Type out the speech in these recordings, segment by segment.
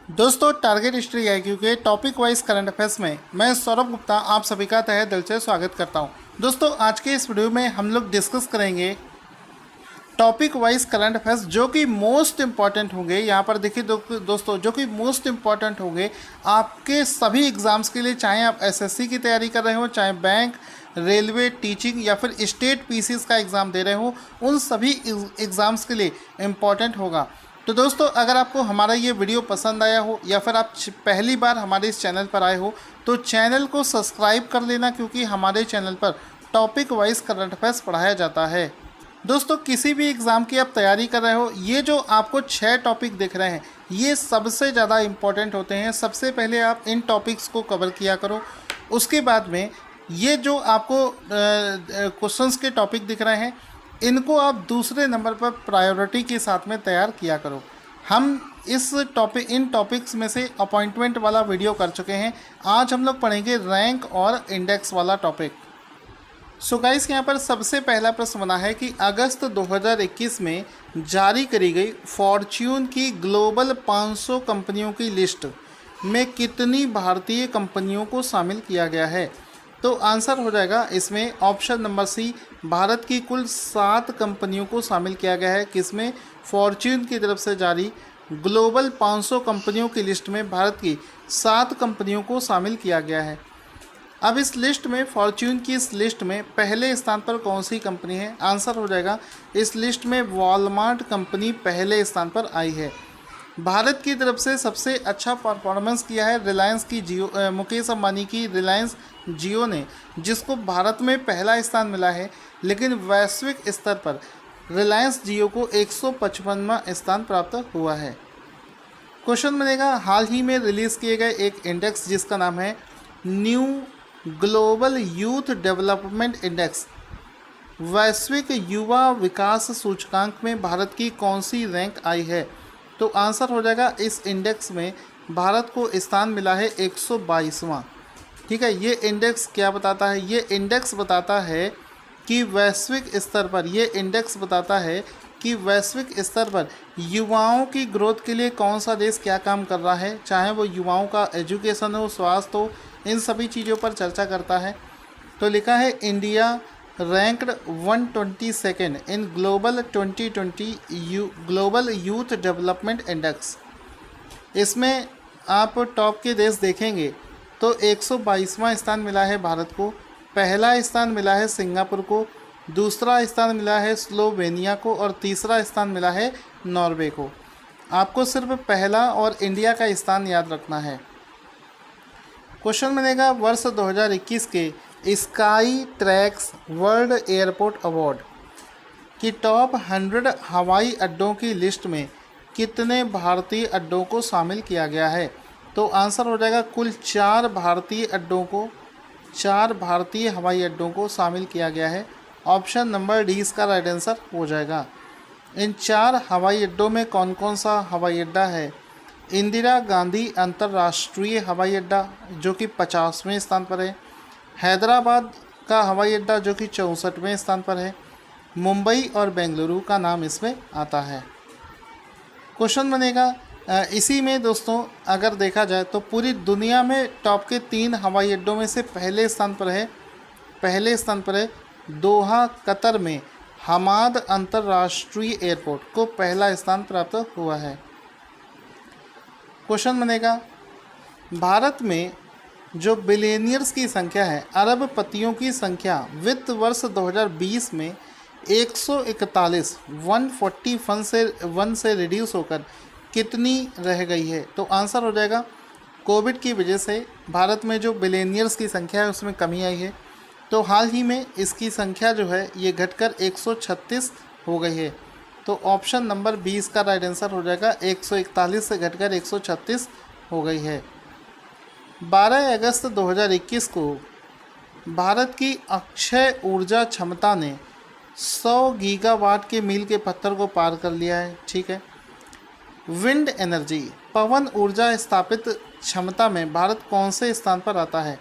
दोस्तों, target history IQ के topic wise current affairs में मैं सौरभ गुप्ता आप सभी का तहे दिल से स्वागत करता हूं। दोस्तों, आज के इस वीडियो में हम लोग डिस्कस करेंगे टॉपिक वाइज करंट अफेयर्स जो कि मोस्ट इंपॉर्टेंट होंगे। यहाँ पर देखिए दोस्तों, जो कि मोस्ट इंपॉर्टेंट होंगे आपके सभी एग्जाम्स के लिए, चाहे आप एसएससी की तैयारी कर रहे हो, चाहे बैंक, रेलवे, टीचिंग या फिर स्टेट पीसीस का एग्ज़ाम दे रहे हो, उन सभी एग्ज़ाम्स के लिए इम्पॉर्टेंट होगा। तो दोस्तों, अगर आपको हमारा ये वीडियो पसंद आया हो या फिर आप पहली बार हमारे इस चैनल पर आए हो तो चैनल को सब्सक्राइब कर लेना, क्योंकि हमारे चैनल पर टॉपिक वाइज करंट अफेयर्स पढ़ाया जाता है। दोस्तों, किसी भी एग्ज़ाम की आप तैयारी कर रहे हो, ये जो आपको 6 टॉपिक दिख रहे हैं ये सबसे ज़्यादा इम्पॉर्टेंट होते हैं। सबसे पहले आप इन टॉपिक्स को कवर किया करो, उसके बाद में ये जो आपको क्वेश्चंस के टॉपिक दिख रहे हैं इनको आप दूसरे नंबर पर प्रायोरिटी के साथ में तैयार किया करो। हम इन टॉपिक्स में से अपॉइंटमेंट वाला वीडियो कर चुके हैं। आज हम लोग पढ़ेंगे रैंक और इंडेक्स वाला टॉपिक। सो गाइस, यहाँ पर सबसे पहला प्रश्न बना है कि अगस्त 2021 में जारी करी गई फॉर्च्यून की ग्लोबल 500 कंपनियों की लिस्ट में कितनी भारतीय कंपनियों को शामिल किया गया है। तो आंसर हो जाएगा इसमें ऑप्शन नंबर सी, भारत की कुल 7 कंपनियों को शामिल किया गया है। किसमें? फॉर्च्यून की तरफ से जारी ग्लोबल 500 कंपनियों की लिस्ट में भारत की 7 कंपनियों को शामिल किया गया है। अब इस लिस्ट में, फॉर्च्यून की इस लिस्ट में पहले स्थान पर कौन सी कंपनी है? आंसर हो जाएगा इस लिस्ट में वॉलमार्ट कंपनी पहले स्थान पर आई है। भारत की तरफ से सबसे अच्छा परफॉर्मेंस किया है रिलायंस की जियो, मुकेश अंबानी की रिलायंस जियो ने, जिसको भारत में पहला स्थान मिला है, लेकिन वैश्विक स्तर पर रिलायंस जियो को 155वां स्थान प्राप्त हुआ है। क्वेश्चन बनेगा, हाल ही में रिलीज़ किए गए एक इंडेक्स जिसका नाम है new global youth development index, वैश्विक युवा विकास सूचकांक में भारत की कौन सी रैंक आई है? तो आंसर हो जाएगा इस इंडेक्स में भारत को स्थान मिला है 122वां। ठीक है, ये इंडेक्स क्या बताता है? ये इंडेक्स बताता है कि वैश्विक स्तर पर, ये इंडेक्स बताता है कि वैश्विक स्तर पर युवाओं की ग्रोथ के लिए कौन सा देश क्या काम कर रहा है, चाहे वो युवाओं का एजुकेशन हो, स्वास्थ्य हो, इन सभी चीज़ों पर चर्चा करता है। तो लिखा है India ranked 122nd in global 2020 global youth development index. इसमें आप टॉप के देश देखेंगे तो 122वां स्थान मिला है भारत को, पहला स्थान मिला है सिंगापुर को, दूसरा स्थान मिला है स्लोवेनिया को और तीसरा स्थान मिला है नॉर्वे को। आपको सिर्फ पहला और इंडिया का स्थान याद रखना है। क्वेश्चन बनेगा, वर्ष 2021 के sky tracks world airport award की टॉप 100 हवाई अड्डों की लिस्ट में कितने भारतीय अड्डों को शामिल किया गया है? तो आंसर हो जाएगा कुल 4 भारतीय हवाई अड्डों को शामिल किया गया है। ऑप्शन नंबर डी इसका राइट आंसर हो जाएगा। इन 4 हवाई अड्डों में कौन कौन सा हवाई अड्डा है? इंदिरा गांधी अंतर्राष्ट्रीय हवाई अड्डा जो कि 50वें स्थान पर है, हैदराबाद का हवाई अड्डा जो कि 64वें स्थान पर है, मुंबई और बेंगलुरु का नाम इसमें आता है। क्वेश्चन बनेगा, इसी में दोस्तों अगर देखा जाए तो पूरी दुनिया में टॉप के 3 हवाई अड्डों में से पहले स्थान पर है दोहा कतर में हमाद अंतर्राष्ट्रीय एयरपोर्ट को पहला स्थान प्राप्त हुआ है। क्वेश्चन बनेगा, भारत में जो बिलियनियर्स की संख्या है, अरबपतियों की संख्या वित्त वर्ष 2020 में 141 141 से रिड्यूस होकर कितनी रह गई है? तो आंसर हो जाएगा कोविड की वजह से भारत में जो बिलियनियर्स की संख्या है उसमें कमी आई है। तो हाल ही में इसकी संख्या जो है ये घटकर 136 हो गई है। तो ऑप्शन नंबर 20 का राइट आंसर हो जाएगा 141 से घटकर 136 हो गई है। 12 अगस्त 2021 को भारत की अक्षय ऊर्जा क्षमता ने 100 गीगावाट के मील के पत्थर को पार कर लिया है। ठीक है, विंड एनर्जी, पवन ऊर्जा स्थापित क्षमता में भारत कौन से स्थान पर आता है?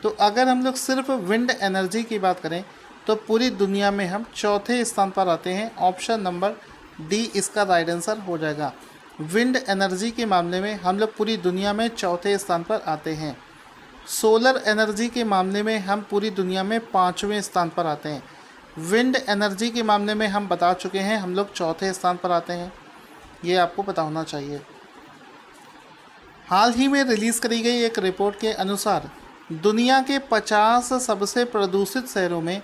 तो अगर हम लोग सिर्फ विंड एनर्जी की बात करें तो पूरी दुनिया में हम चौथे स्थान पर आते हैं। ऑप्शन नंबर डी इसका राइट आंसर हो जाएगा। विंड एनर्जी के मामले में हम लोग पूरी दुनिया में चौथे स्थान पर आते हैं। सोलर एनर्जी के मामले में हम पूरी दुनिया में 5वें स्थान पर आते हैं। विंड एनर्जी के मामले में हम बता चुके हैं, हम लोग चौथे स्थान पर आते हैं। ये आपको पता होना चाहिए। हाल ही में रिलीज़ करी गई एक रिपोर्ट के अनुसार दुनिया के 50 सबसे प्रदूषित शहरों में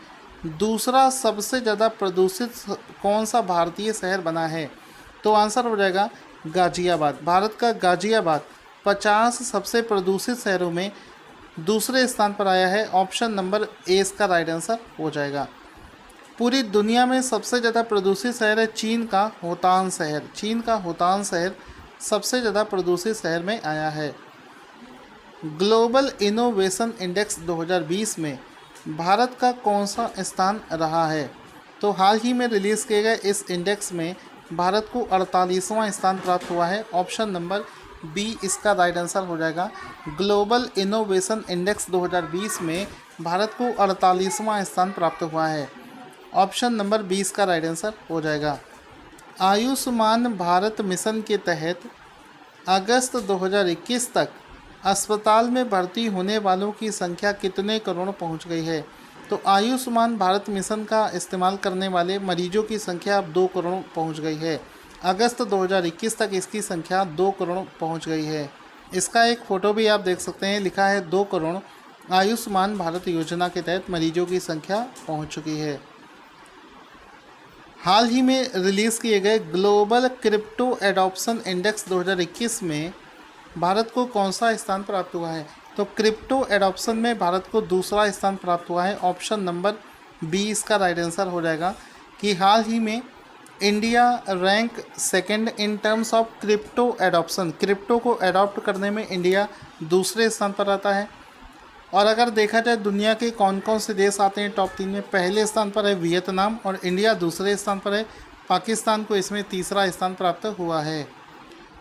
दूसरा सबसे ज़्यादा प्रदूषित कौन सा भारतीय शहर बना है? तो आंसर हो जाएगा गाज़ियाबाद। भारत का गाज़ियाबाद 50 सबसे प्रदूषित शहरों में दूसरे स्थान पर आया है। ऑप्शन नंबर ए इसका राइट आंसर हो जाएगा। पूरी दुनिया में सबसे ज़्यादा प्रदूषित शहर है चीन का होतान शहर। चीन का होतान शहर सबसे ज़्यादा प्रदूषित शहर में आया है। ग्लोबल इनोवेशन इंडेक्स 2020 में भारत का कौन सा स्थान रहा है? तो हाल ही में रिलीज़ किए गए इस इंडेक्स में भारत को 48वां स्थान प्राप्त हुआ है। ऑप्शन नंबर बी इसका राइट आंसर हो जाएगा। ग्लोबल इनोवेशन इंडेक्स 2020 में भारत को 48वां स्थान प्राप्त हुआ है। ऑप्शन नंबर 20 का राइट आंसर हो जाएगा। आयुष्मान भारत मिशन के तहत अगस्त 2021 तक अस्पताल में भर्ती होने वालों की संख्या कितने करोड़ पहुंच गई है? तो आयुष्मान भारत मिशन का इस्तेमाल करने वाले मरीजों की संख्या अब 2 करोड़ पहुंच गई है। अगस्त 2021 तक इसकी संख्या 2 करोड़ पहुंच गई है। इसका एक फ़ोटो भी आप देख सकते हैं, लिखा है 2 करोड़ आयुष्मान भारत योजना के तहत मरीजों की संख्या पहुंच चुकी है। हाल ही में रिलीज़ किए गए ग्लोबल क्रिप्टो एडॉप्शन इंडेक्स 2021 में भारत को कौन सा स्थान प्राप्त हुआ है? तो क्रिप्टो एडॉप्शन में भारत को दूसरा स्थान प्राप्त हुआ है। ऑप्शन नंबर बी इसका राइट आंसर हो जाएगा कि हाल ही में India rank second in terms of crypto adoption. Crypto को एडॉप्ट करने में इंडिया दूसरे स्थान पर आता है। और अगर देखा जाए दुनिया के कौन कौन से देश आते हैं टॉप 3 में, पहले स्थान पर है वियतनाम और इंडिया दूसरे स्थान पर है। पाकिस्तान को इसमें तीसरा स्थान प्राप्त हुआ है।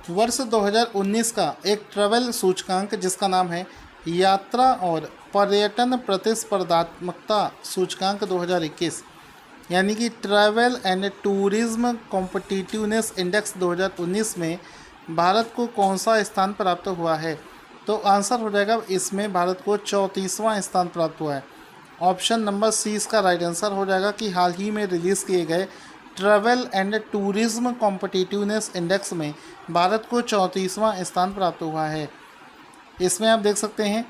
वर्ष 2019 का एक ट्रैवल सूचकांक जिसका नाम है यात्रा और पर्यटन प्रतिस्पर्धात्मकता सूचकांक 2021 यानी कि travel and tourism competitiveness index 2019 में भारत को कौन सा स्थान प्राप्त हुआ है? तो आंसर हो जाएगा इसमें भारत को 34वां स्थान प्राप्त हुआ है। ऑप्शन नंबर सी इसका राइट आंसर हो जाएगा कि हाल ही में रिलीज़ किए गए travel and tourism competitiveness index में भारत को 34वां स्थान प्राप्त हुआ है। इसमें आप देख सकते हैं,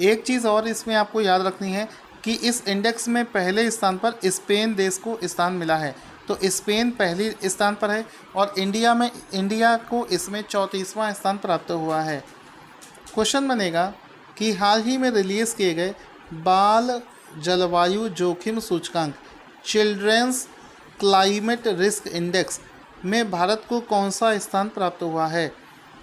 एक चीज़ और इसमें आपको याद रखनी है कि इस इंडेक्स में पहले स्थान पर स्पेन देश को स्थान मिला है। तो स्पेन पहली स्थान पर है और इंडिया को इसमें 34वां स्थान प्राप्त हुआ है। क्वेश्चन बनेगा कि हाल ही में रिलीज़ किए गए बाल जलवायु जोखिम सूचकांक चिल्ड्रेंस क्लाइमेट रिस्क इंडेक्स में भारत को कौन सा स्थान प्राप्त हुआ है?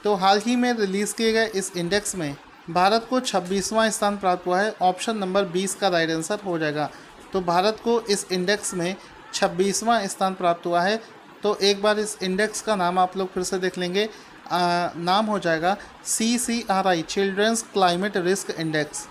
तो हाल ही में रिलीज़ किए गए इस इंडेक्स में भारत को 26वां स्थान प्राप्त हुआ है। ऑप्शन नंबर 20 का राइट आंसर हो जाएगा। तो भारत को इस इंडेक्स में 26वां स्थान प्राप्त हुआ है। तो एक बार इस इंडेक्स का नाम आप लोग फिर से देख लेंगे, नाम हो जाएगा CCRI children's climate risk index.